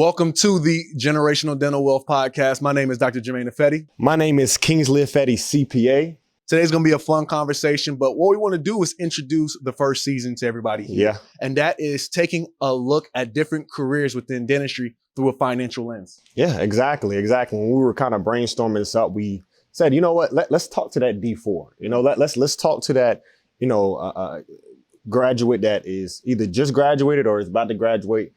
Welcome to the Generational Dental Wealth Podcast. My name is Dr. Jermaine Affetti. My name is Kingsley Affetti, CPA. Today's going to be a fun conversation, but what we want to do is introduce the first season to everybody here. Yeah. And that is taking a look at different careers within dentistry through a financial lens. Yeah, exactly. When we were kind of brainstorming this up, we said, you know what, let's talk to that D4. Let's talk to that, graduate that is either just graduated or is about to graduate.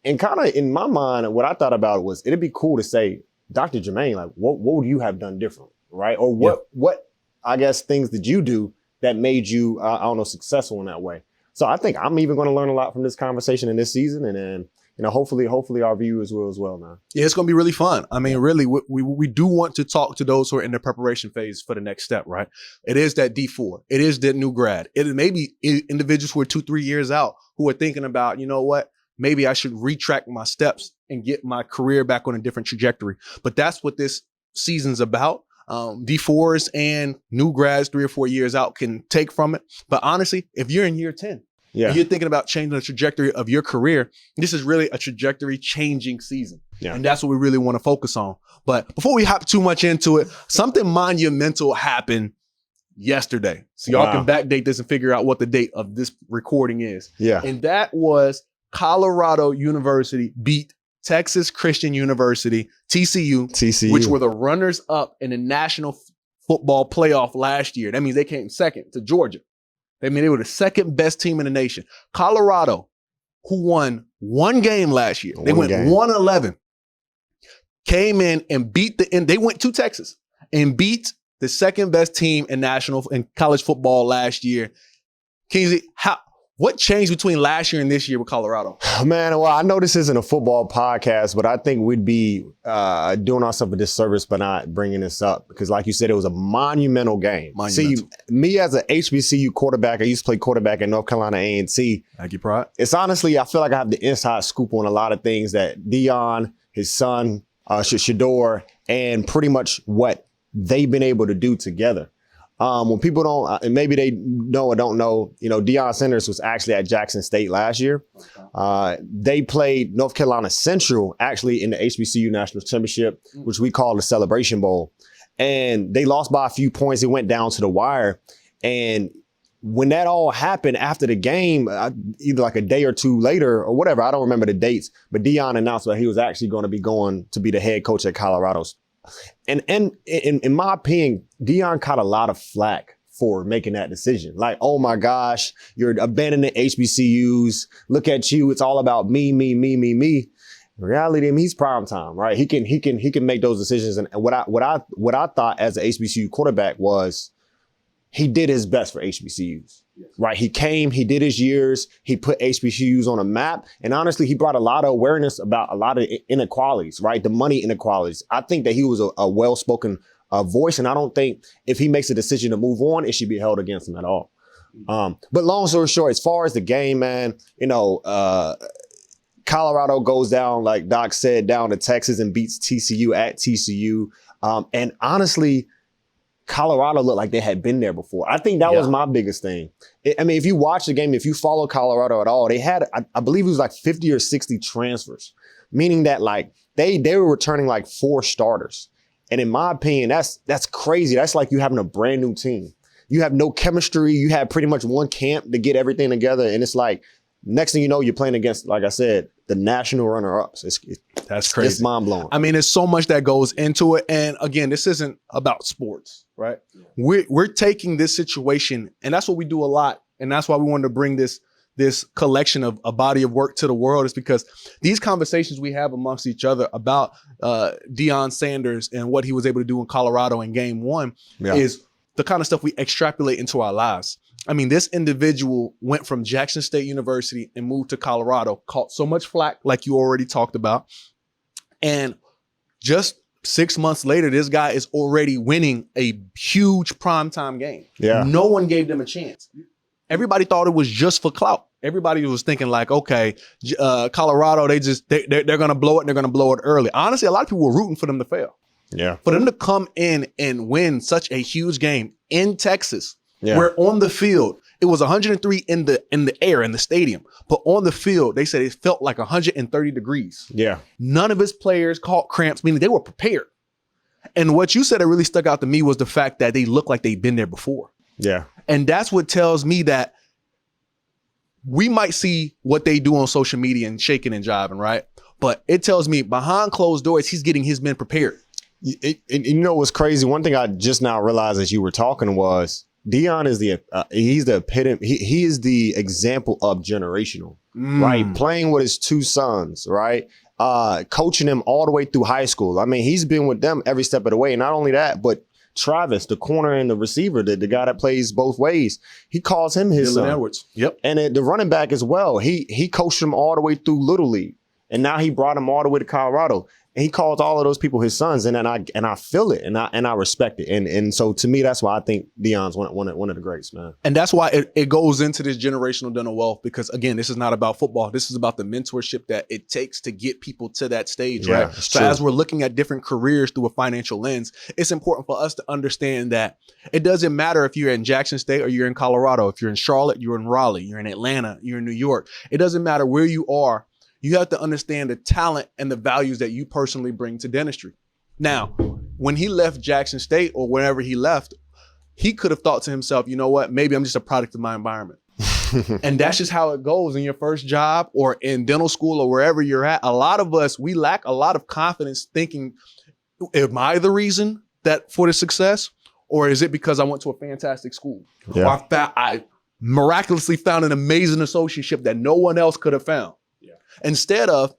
And kind of in my mind, what I thought about was it'd be cool to say, Dr. Jermaine, like, what would you have done different, right? Or what I guess things did you do that made you, successful in that way? So I think I'm even going to learn a lot from this conversation in this season, and then hopefully our viewers will as well now. Yeah, it's going to be really fun. I mean, really, we do want to talk to those who are in the preparation phase for the next step, right? It is that D4. It is that new grad. It may be individuals who are 2-3 years out who are thinking about, you know what? Maybe I should retract my steps and get my career back on a different trajectory. But that's what this season's about. D4s and new grads 3 or 4 years out can take from it. But honestly, if you're in year 10, and you're thinking about changing the trajectory of your career, this is really a trajectory changing season. Yeah. And that's what we really want to focus on. But before we hop too much into it, something monumental happened yesterday. So y'all can backdate this and figure out what the date of this recording is. Yeah. And that was Colorado University beat Texas Christian University, TCU, which were the runners up in the National Football Playoff last year. That means they came second to Georgia. They were the second best team in the nation. Colorado, who won one game last year, they went 1-11, came in and they went to Texas and beat the second best team in college football last year. Kingsley, what changed between last year and this year with Colorado? Man, well, I know this isn't a football podcast, but I think we'd be doing ourselves a disservice by not bringing this up because, like you said, it was a monumental game. See, me as an HBCU quarterback, I used to play quarterback at North Carolina A&T. Thank you, Pride. It's honestly, I feel like I have the inside scoop on a lot of things that Dion, his son, Shador, and pretty much what they've been able to do together. When people don't, and maybe they know or don't know, Deion Sanders was actually at Jackson State last year. They played North Carolina Central actually in the HBCU National Championship, which we call the Celebration Bowl. And they lost by a few points. It went down to the wire. And when that all happened after the game, either like a day or two later or whatever, I don't remember the dates, but Deion announced that he was actually going to be going to be the head coach at Colorado's. And in my opinion, Deion caught a lot of flack for making that decision. Like, oh my gosh, you're abandoning HBCUs. Look at you. It's all about me. In reality, he's prime time, right? He can make those decisions. And what I thought as an HBCU quarterback was he did his best for HBCUs. Right. He came, he did his years, he put HBCUs on a map. And honestly, he brought a lot of awareness about a lot of inequalities, right? The money inequalities. I think that he was a well-spoken voice. And I don't think if he makes a decision to move on, it should be held against him at all. But long story short, as far as the game, man, Colorado goes down, like Doc said, down to Texas and beats TCU at TCU. And honestly, Colorado looked like they had been there before. I think that was my biggest thing. If you watch the game, if you follow Colorado at all, they had, I believe it was like 50 or 60 transfers, meaning that like they were returning like 4 starters. And in my opinion, that's crazy. That's like you having a brand new team. You have no chemistry. You have pretty much one camp to get everything together. And it's like, next thing you know, you're playing against, like I said, the national runner-ups. That's crazy. It's mind-blowing. There's so much that goes into it. And again, this isn't about sports, right? We're taking this situation, and that's what we do a lot. And that's why we wanted to bring this collection of a body of work to the world, is because these conversations we have amongst each other about Deion Sanders and what he was able to do in Colorado in game 1 is the kind of stuff we extrapolate into our lives. This individual went from Jackson State University and moved to Colorado, caught so much flack, like you already talked about. And just 6 months later, this guy is already winning a huge primetime game. Yeah. No one gave them a chance. Everybody thought it was just for clout. Everybody was thinking like, okay, Colorado, they're going to blow it. And they're going to blow it early. Honestly, a lot of people were rooting for them to fail. Yeah. For them to come in and win such a huge game in Texas, where on the field, It was 103 in the air in the stadium, but on the field, they said it felt like 130 degrees. Yeah. None of his players caught cramps, meaning they were prepared. And what you said that really stuck out to me was the fact that they looked like they'd been there before. Yeah. And that's what tells me that we might see what they do on social media and shaking and jiving, right? But it tells me behind closed doors, he's getting his men prepared. And you know what's crazy? One thing I just now realized as you were talking was Dion is he's the epitome. He is the example of generational, right? Playing with his two sons, right? Coaching them all the way through high school. I mean, he's been with them every step of the way. Not only that, but Travis, the corner and the receiver, the guy that plays both ways, he calls him his son. Edwards. Yep. And the running back as well. He coached him all the way through Little League. And now he brought him all the way to Colorado. And he calls all of those people his sons. And I feel it and I respect it. And so to me, that's why I think Dion's one of the greats, man. And that's why it goes into this generational dental wealth, because again, this is not about football. This is about the mentorship that it takes to get people to that stage, right? So as we're looking at different careers through a financial lens, it's important for us to understand that it doesn't matter if you're in Jackson State or you're in Colorado. If you're in Charlotte, you're in Raleigh, you're in Atlanta, you're in New York. It doesn't matter where you are. You have to understand the talent and the values that you personally bring to dentistry. Now, when he left Jackson State or wherever he left, he could have thought to himself, you know what, maybe I'm just a product of my environment. And that's just how it goes in your first job or in dental school or wherever you're at. A lot of us, we lack a lot of confidence thinking, am I the reason that for the success? Or is it because I went to a fantastic school? Yeah. Or I miraculously found an amazing associateship that no one else could have found. Instead of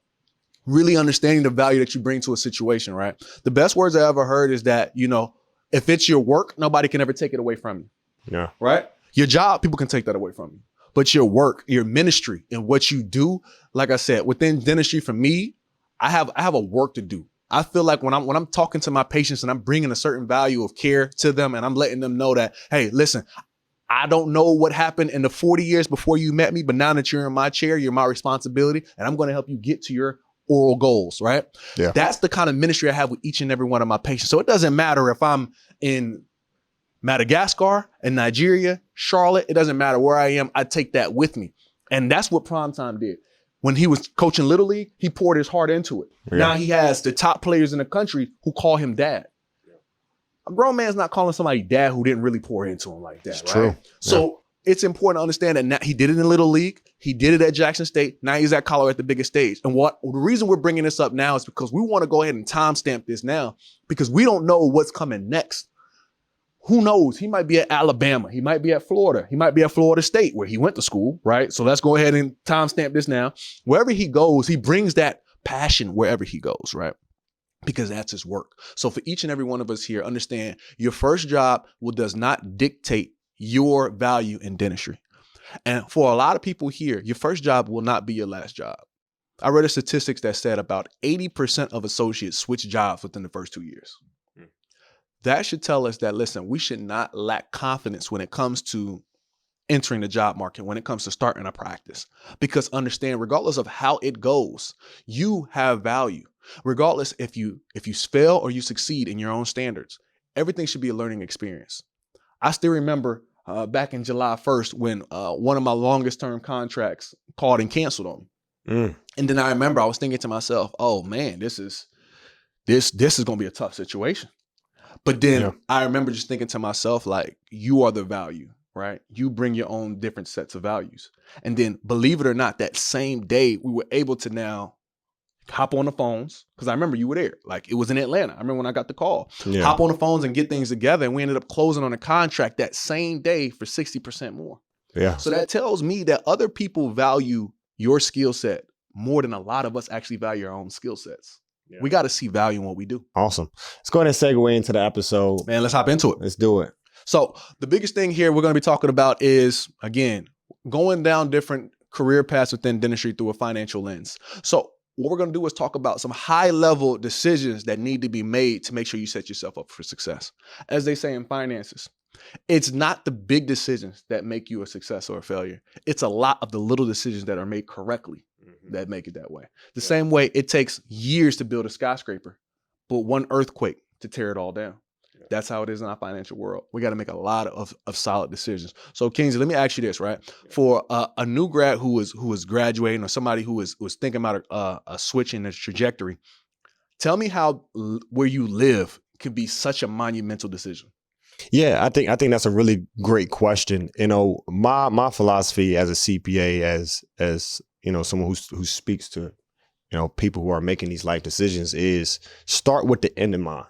really understanding the value that you bring to a situation, right? The best words I ever heard is that, you know, if it's your work, nobody can ever take it away from you. Yeah. Right? Your job, people can take that away from you. But your work, your ministry, and what you do, like I said, within dentistry, for me, I have a work to do. I feel like when I'm talking to my patients and I'm bringing a certain value of care to them and I'm letting them know that, hey, listen, I don't know what happened in the 40 years before you met me, but now that you're in my chair, you're my responsibility, and I'm going to help you get to your oral goals, right? Yeah. That's the kind of ministry I have with each and every one of my patients. So it doesn't matter if I'm in Madagascar, in Nigeria, Charlotte, it doesn't matter where I am, I take that with me. And that's what Primetime did. When he was coaching Little League, he poured his heart into it. Yeah. Now he has the top players in the country who call him dad. A grown man's not calling somebody dad who didn't really pour into him like that, it's right? True. So it's important to understand that now he did it in Little League. He did it at Jackson State. Now he's at Colorado at the biggest stage. And the reason we're bringing this up now is because we want to go ahead and timestamp this now because we don't know what's coming next. Who knows? He might be at Alabama. He might be at Florida. He might be at Florida State where he went to school, right? So let's go ahead and timestamp this now. Wherever he goes, he brings that passion wherever he goes, right? Because that's his work. So for each and every one of us here, understand your first job does not dictate your value in dentistry. And for a lot of people here, your first job will not be your last job. I read a statistics that said about 80% of associates switch jobs within the first 2 years. That should tell us that, listen, we should not lack confidence when it comes to entering the job market, when it comes to starting a practice. Because understand, regardless of how it goes, you have value. Regardless if you fail or you succeed in your own standards, everything should be a learning experience. I still remember back in July 1st when one of my longest term contracts called and canceled on me. And then I remember I was thinking to myself, oh man, this is going to be a tough situation. But then I remember just thinking to myself, like, you are the value, right? You bring your own different sets of values. And then believe it or not, that same day we were able to now hop on the phones, because I remember you were there. Like, it was in Atlanta. I remember when I got the call. Yeah. Hop on the phones and get things together. And we ended up closing on a contract that same day for 60% more. Yeah. So that tells me that other people value your skill set more than a lot of us actually value our own skill sets. Yeah. We got to see value in what we do. Awesome. Let's go ahead and segue into the episode. Man, let's hop into it. Let's do it. So the biggest thing here we're going to be talking about is, again, going down different career paths within dentistry through a financial lens. So what we're going to do is talk about some high-level decisions that need to be made to make sure you set yourself up for success. As they say in finances, it's not the big decisions that make you a success or a failure. It's a lot of the little decisions that are made correctly that make it that way. The same way it takes years to build a skyscraper, but one earthquake to tear it all down. That's how it is in our financial world. We got to make a lot of solid decisions. So Kingsley, let me ask you this, right? For a new grad who is graduating, or somebody who was thinking about a switch in their trajectory, tell me how where you live could be such a monumental decision. Yeah, I think that's a really great question. You know, my philosophy as a CPA, as you know, someone who speaks to, you know, people who are making these life decisions, is start with the end in mind.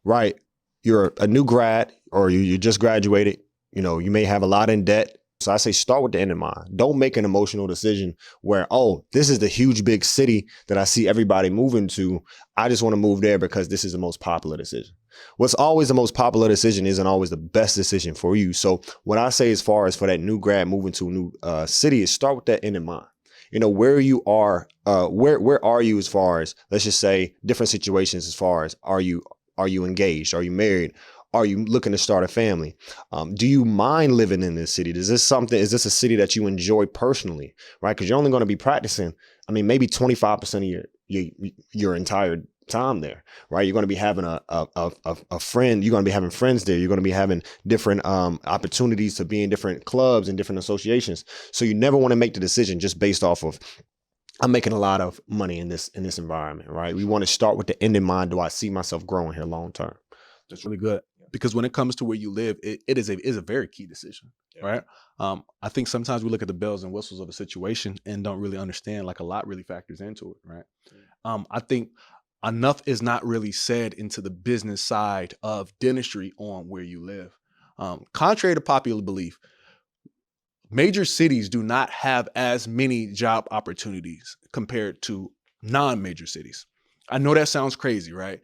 Right? You're a new grad, or you just graduated. You know, you may have a lot in debt. So I say start with the end in mind. Don't make an emotional decision where, oh, this is the huge big city that I see everybody moving to. I just want to move there because this is the most popular decision. What's always the most popular decision isn't always the best decision for you. So what I say as far as for that new grad moving to a new city is start with that end in mind. You know, where you are, where are you as far as, let's just say, different situations as far as are you engaged? Are you married? Are you looking to start a family? Do you mind living in this city? Is this a city that you enjoy personally, right? Because you're only going to be practicing, I mean, maybe 25% of your entire time there, right? You're going to be having a friend. You're going to be having friends there. You're going to be having different opportunities to be in different clubs and different associations. So you never want to make the decision just based off of, I'm making a lot of money in this environment, right? We want to start with the end in mind. Do I see myself growing here long term? That's really good. Because when it comes to where you live, it is a very key decision, right? I think sometimes we look at the bells and whistles of a situation and don't really understand, like a lot really factors into it, right? I think enough is not really said into the business side of dentistry on where you live. Contrary to popular belief, major cities do not have as many job opportunities compared to non-major cities. I know that sounds crazy, right?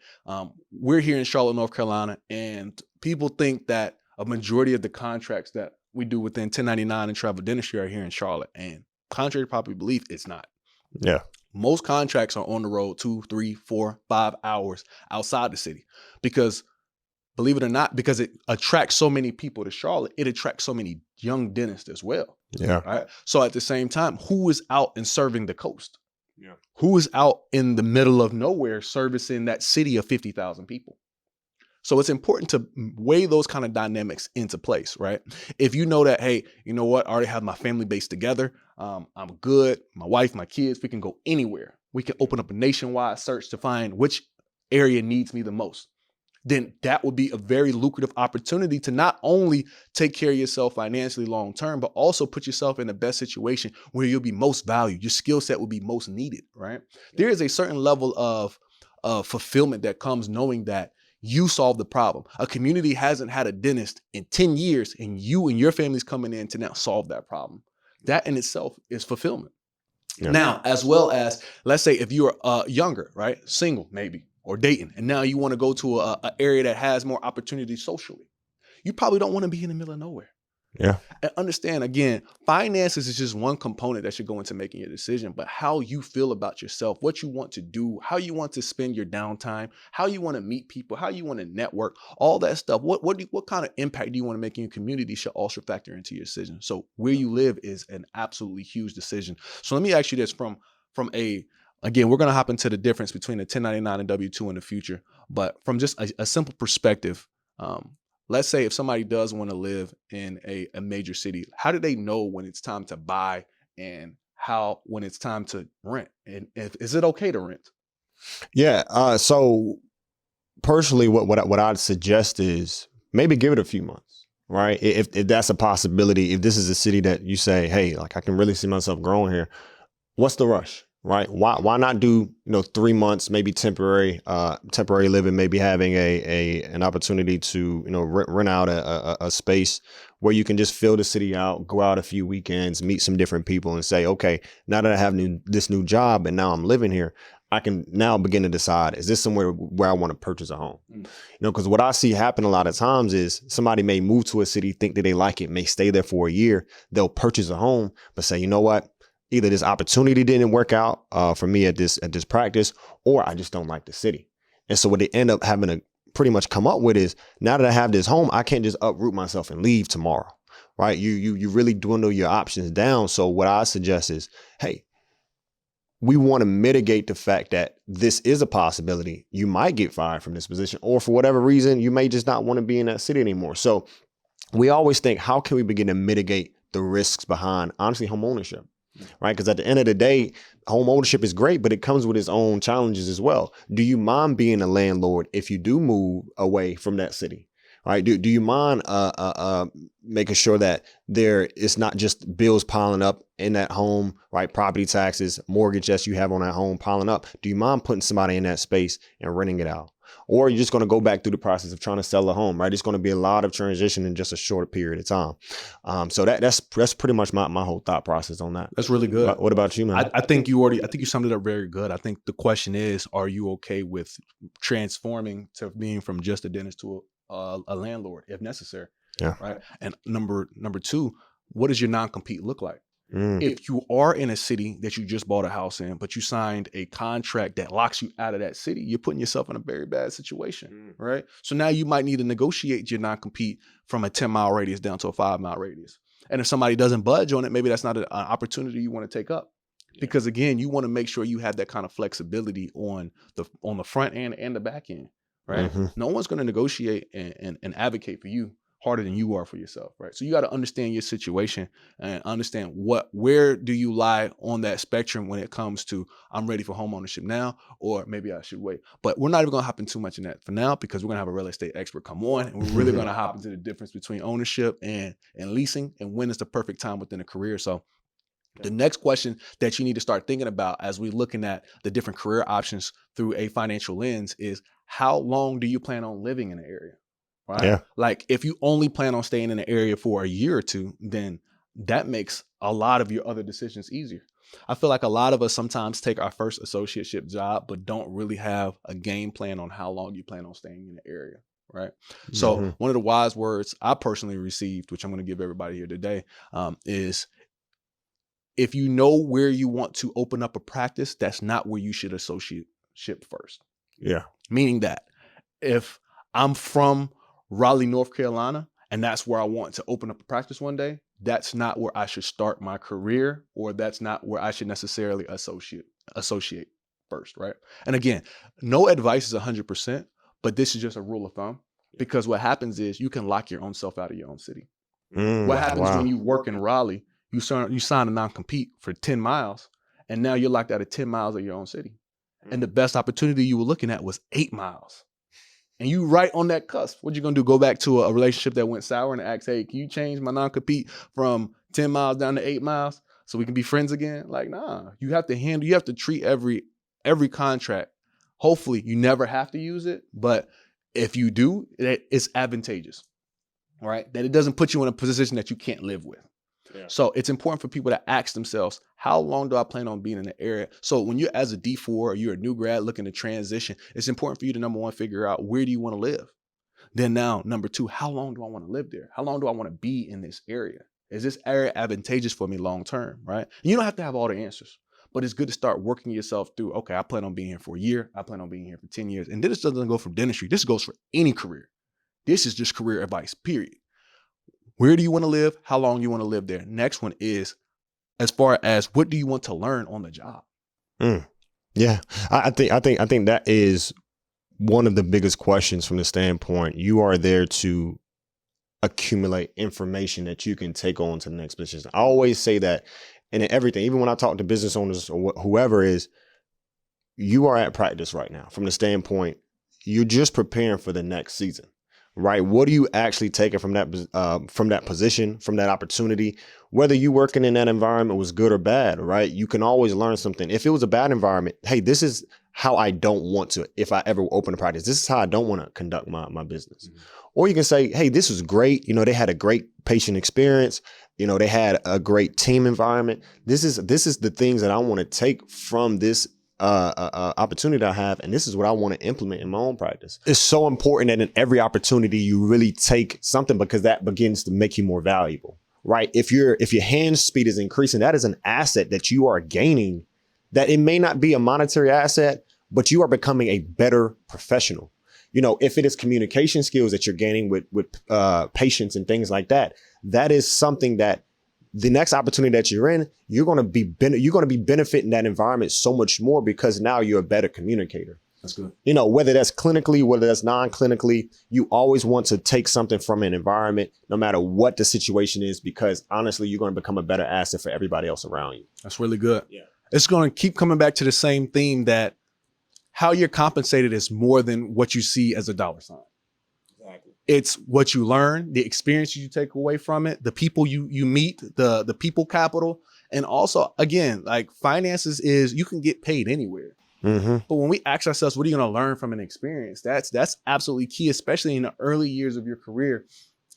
We're here in Charlotte, North Carolina, and people think that a majority of the contracts that we do within 1099 and travel dentistry are here in Charlotte. And contrary to popular belief, it's not. Yeah. Most contracts are on the road 2, 3, 4, 5 hours outside the city because, believe it or not, because it attracts so many people to Charlotte, it attracts so many young dentists as well. Yeah. Right. So at the same time, who is out and serving the coast? Yeah. Who is out in the middle of nowhere servicing that city of 50,000 people? So it's important to weigh those kind of dynamics into place, right? If you know that, hey, you know what, I already have my family base together. I'm good. My wife, my kids, we can go anywhere. We can open up a nationwide search to find which area needs me the most. Then that would be a very lucrative opportunity to not only take care of yourself financially long term, but also put yourself in the best situation where you'll be most valued. Your skill set will be most needed, right? There is a certain level of fulfillment that comes knowing that you solve the problem. A community hasn't had a dentist in 10 years and you and your family's coming in to now solve that problem. That in itself is fulfillment. Yeah. Now, as well as, let's say if you're younger, right? Single, maybe. Or dating, and now you want to go to a area that has more opportunities socially. You probably don't want to be in the middle of nowhere. Yeah. And understand, again, finances is just one component that should go into making your decision, but how you feel about yourself, what you want to do, how you want to spend your downtime, how you want to meet people, how you want to network, all that stuff. What kind of impact do you want to make in your community should also factor into your decision. So where you live is an absolutely huge decision. So let me ask you this again, we're going to hop into the difference between a 1099 and W-2 in the future, but from just a simple perspective, let's say if somebody does want to live in a major city, how do they know when it's time to buy and when it's time to rent? And is it okay to rent? Yeah. So personally, what I'd suggest is maybe give it a few months, right? If that's a possibility, if this is a city that you say, hey, like I can really see myself growing here, what's the rush? Right? Why not do 3 months, maybe temporary living, maybe having an opportunity to rent out a space where you can just fill the city out, go out a few weekends, meet some different people, and say, okay, now that I have this new job and now I'm living here, I can now begin to decide, is this somewhere where I want to purchase a home? Because what I see happen a lot of times is somebody may move to a city, think that they like it, may stay there for a year, they'll purchase a home, but say, you know what? Either this opportunity didn't work out for me at this practice, or I just don't like the city. And so what they end up having to pretty much come up with is, now that I have this home, I can't just uproot myself and leave tomorrow, right? You really dwindle your options down. So what I suggest is, hey, we want to mitigate the fact that this is a possibility. You might get fired from this position, or for whatever reason, you may just not want to be in that city anymore. So we always think, how can we begin to mitigate the risks behind, honestly, home ownership, right? Because at the end of the day, home ownership is great, but it comes with its own challenges as well. Do you mind being a landlord if you do move away from that city? Right? Do you mind making sure that there is not just bills piling up in that home, right? Property taxes, mortgage that you have on that home piling up. Do you mind putting somebody in that space and renting it out? Or are you just going to go back through the process of trying to sell a home, right? It's going to be a lot of transition in just a short period of time. So that's pretty much my whole thought process on that. That's really good. What about you, man? I think you summed it up very good. I think the question is, are you okay with transforming to being from just a dentist to a landlord if necessary? Yeah. Right. And number two, what does your non-compete look like? If you are in a city that you just bought a house in, but you signed a contract that locks you out of that city, you're putting yourself in a very bad situation, right? So now you might need to negotiate your non-compete from a 10-mile radius down to a 5-mile radius. And if somebody doesn't budge on it, maybe that's not an opportunity you want to take up. Because again, you want to make sure you have that kind of flexibility on the front end and the back end, right? No one's going to negotiate and advocate for you harder than you are for yourself, right? So you got to understand your situation and understand where do you lie on that spectrum when it comes to, I'm ready for home ownership now, or maybe I should wait. But we're not even going to hop into too much in that for now, because we're going to have a real estate expert come on, and we're really going to hop into the difference between ownership and leasing, and when is the perfect time within a career. So the next question that you need to start thinking about as we're looking at the different career options through a financial lens is, how long do you plan on living in the area? Right? Yeah. Like if you only plan on staying in the area for a year or two, then that makes a lot of your other decisions easier. I feel like a lot of us sometimes take our first associateship job, but don't really have a game plan on how long you plan on staying in the area. Right. So one of the wise words I personally received, which I'm going to give everybody here today, is, if you know where you want to open up a practice, that's not where you should associateship first. Yeah. Meaning that if I'm from Raleigh, North Carolina, and that's where I want to open up a practice one day, that's not where I should start my career, or that's not where I should necessarily associate first, right? And again, no advice is 100%, but this is just a rule of thumb, because what happens is you can lock your own self out of your own city. What happens when you work in Raleigh, you sign a non-compete for 10 miles, and now you're locked out of 10 miles of your own city. And the best opportunity you were looking at was 8 miles. And you right on that cusp. What you gonna do? Go back to a relationship that went sour and ask, hey, can you change my non-compete from 10 miles down to 8 miles so we can be friends again? Like, nah, you have to treat every contract. Hopefully you never have to use it, but if you do, it's advantageous, right? That it doesn't put you in a position that you can't live with. Yeah. So it's important for people to ask themselves, how long do I plan on being in the area? So when you're as a D4 or you're a new grad looking to transition, it's important for you to, number one, figure out, where do you want to live? Then now, number two, how long do I want to live there? How long do I want to be in this area? Is this area advantageous for me long term, right? And you don't have to have all the answers, but it's good to start working yourself through, okay, I plan on being here for a year. I plan on being here for 10 years. And this doesn't go for dentistry. This goes for any career. This is just career advice, period. Where do you want to live? How long you want to live there? Next one is, as far as, what do you want to learn on the job? Yeah, I think that is one of the biggest questions from the standpoint. You are there to accumulate information that you can take on to the next position. I always say that, and in everything, even when I talk to business owners or whoever is, you are at practice right now. From the standpoint, you're just preparing for the next season. Right? What are you actually taking from that position, from that opportunity? Whether you working in that environment was good or bad, right? You can always learn something. If it was a bad environment, hey, this is how I don't want to, if I ever open a practice, this is how I don't want to conduct my business. Or you can say, hey, this was great. They had a great patient experience. They had a great team environment. This is the things that I want to take from this opportunity I have, and this is what I want to implement in my own practice. It's so important that in every opportunity you really take something, because that begins to make you more valuable, right? If your hand speed is increasing, that is an asset that you are gaining, that it may not be a monetary asset, but you are becoming a better professional. If it is communication skills that you're gaining with patients and things like that, that is something that the next opportunity that you're in, you're going to be benefiting that environment so much more because now you're a better communicator. That's good. You know, whether that's clinically, whether that's non-clinically, you always want to take something from an environment, no matter what the situation is, because honestly, you're going to become a better asset for everybody else around you. That's really good. Yeah. It's going to keep coming back to the same theme that how you're compensated is more than what you see as a dollar sign. Exactly. It's what you learn, the experience you take away from it, the people you meet, the people capital. And also, again, like finances is you can get paid anywhere. Mm-hmm. But when we ask ourselves, what are you going to learn from an experience? That's absolutely key, especially in the early years of your career.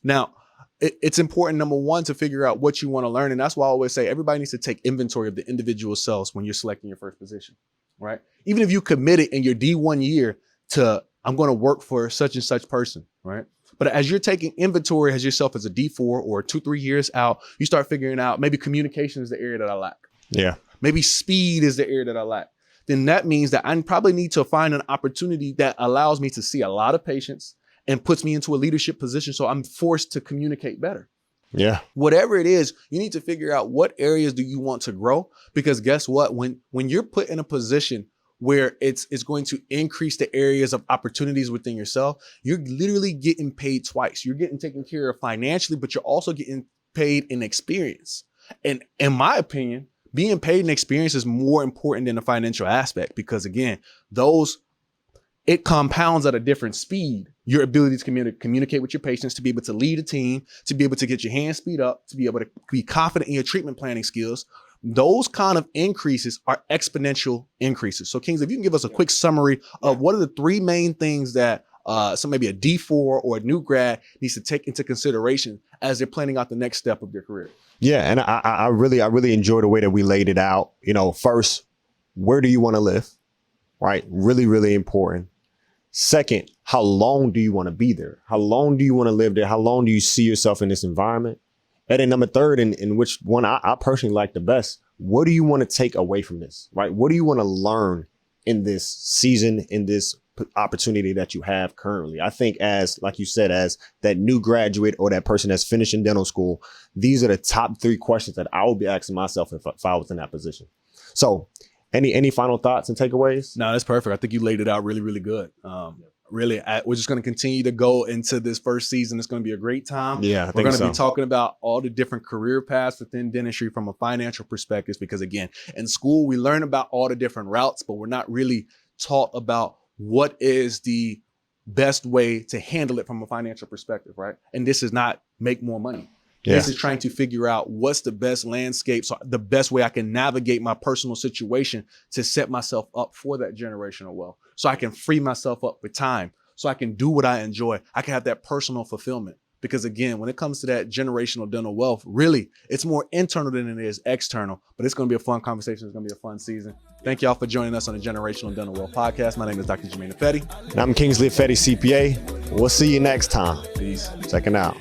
Now, it's important, number one, to figure out what you want to learn. And that's why I always say everybody needs to take inventory of the individual selves when you're selecting your first position, right? Even if you committed in your D1 year to, I'm going to work for such and such person, right? But as you're taking inventory as yourself as a D4 or 2-3 years out, you start figuring out maybe communication is the area that I lack. Yeah. Maybe speed is the area that I lack. Then that means that I probably need to find an opportunity that allows me to see a lot of patients and puts me into a leadership position. So I'm forced to communicate better. Yeah. Whatever it is, you need to figure out what areas do you want to grow? Because guess what? When you're put in a position where it's going to increase the areas of opportunities within yourself, you're literally getting paid twice. You're getting taken care of financially, but you're also getting paid in experience. And in my opinion, being paid in experience is more important than the financial aspect because, again, it compounds at a different speed. Your ability to communicate with your patients, to be able to lead a team, to be able to get your hands speed up, to be able to be confident in your treatment planning skills. Those kind of increases are exponential increases. So, Kings, if you can give us a quick summary of what are the three main things that maybe a D4 or a new grad needs to take into consideration as they're planning out the next step of their career. Yeah, and I really enjoy the way that we laid it out. You know, first, where do you want to live? Right? Really, really important. Second, how long do you want to be there? How long do you want to live there? How long do you see yourself in this environment? And then number third, in which one I personally like the best, what do you want to take away from this? Right? What do you want to learn in this season, in this opportunity that you have currently? I think like you said, as that new graduate or that person that's finishing dental school, these are the top 3 questions that I will be asking myself if I was in that position. So any final thoughts and takeaways? No, that's perfect. I think you laid it out really, really good. We're just going to continue to go into this first season. It's going to be a great time. Yeah, we're going to be talking about all the different career paths within dentistry from a financial perspective, because again, in school, we learn about all the different routes, but we're not really taught about what is the best way to handle it from a financial perspective, right? And this is not make more money. Yeah. This is trying to figure out what's the best landscape, so the best way I can navigate my personal situation to set myself up for that generational wealth. So I can free myself up with time, so I can do what I enjoy. I can have that personal fulfillment. Because again, when it comes to that generational dental wealth, really, it's more internal than it is external. But it's going to be a fun conversation. It's going to be a fun season. Thank y'all for joining us on the Generational Dental Wealth Podcast. My name is Dr. Jermaine Affetti. And I'm Kingsley Affetti, CPA. We'll see you next time. Peace. Checking out.